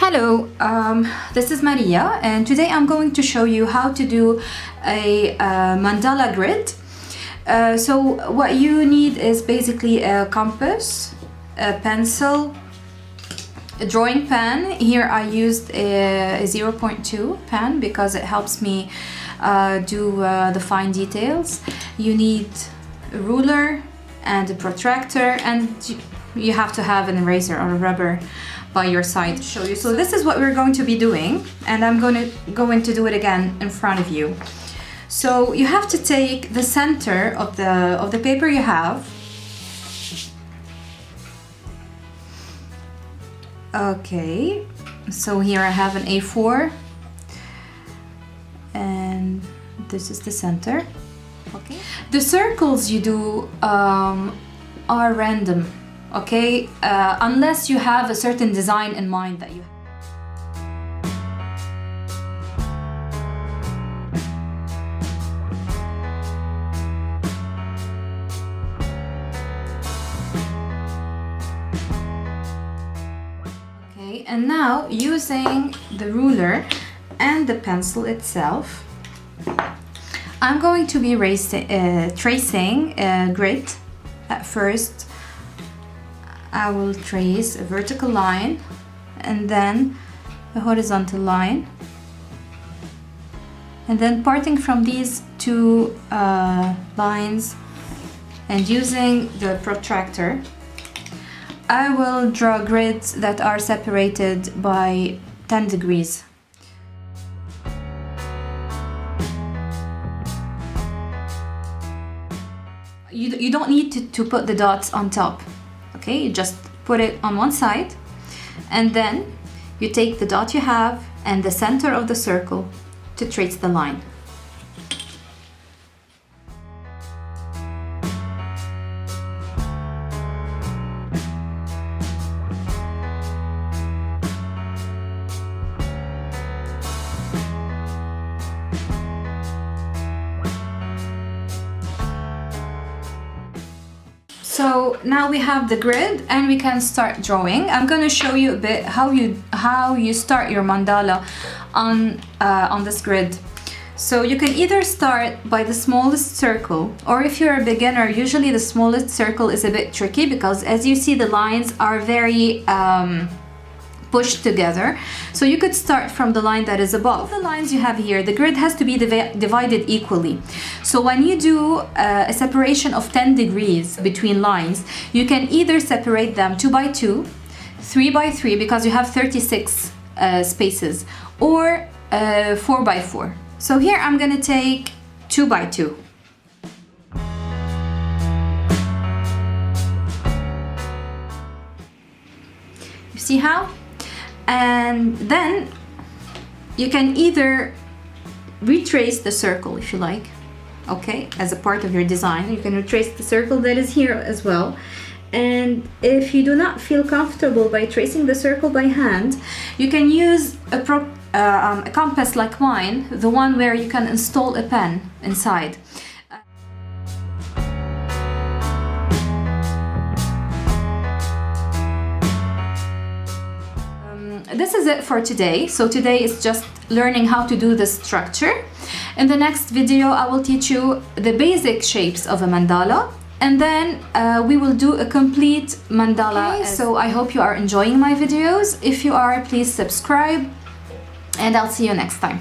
Hello, this is Maria, and today I'm going to show you how to do a mandala grid. So what you need is basically a compass, a pencil, a drawing pen. Here I used a 0.2 pen because it helps me do the fine details. You need a ruler and a protractor, and you have to have an eraser or a rubber by your side to show you. So this is what we're going to be doing, and I'm going to do it again in front of you. So you have to take the center of the paper you have. Okay, so here I have an A4 and this is the center. Okay, the circles you do are random. Okay, unless you have a certain design in mind that you have. Okay, and now using the ruler and the pencil itself, I'm going to be tracing a grid. At first I will trace a vertical line and then a horizontal line, and then parting from these two lines and using the protractor, I will draw grids that are separated by 10 degrees. You don't need to put the dots on top. Okay, you just put it on one side, and then you take the dot you have and the center of the circle to trace the line. So now we have the grid and we can start drawing. I'm going to show you a bit how you start your mandala on this grid. So you can either start by the smallest circle, or if you're a beginner, usually the smallest circle is a bit tricky because, as you see, the lines are very pushed together. So you could start from the line that is above. The lines you have here, the grid has to be divided equally. So when you do a separation of 10 degrees between lines, you can either separate them 2 by 2, 3 by 3 because you have 36 spaces, or 4 by 4. So here I'm going to take 2 by 2. You see how? And then you can either retrace the circle if you like, okay, as a part of your design. You can retrace the circle that is here as well. And if you do not feel comfortable by tracing the circle by hand, you can use a compass like mine, the one where you can install a pen inside. This is it for today. So today is just learning how to do the structure. In the next video, I will teach you the basic shapes of a mandala, and then we will do a complete mandala. Okay, so I hope you are enjoying my videos. If you are, please subscribe, and I'll see you next time.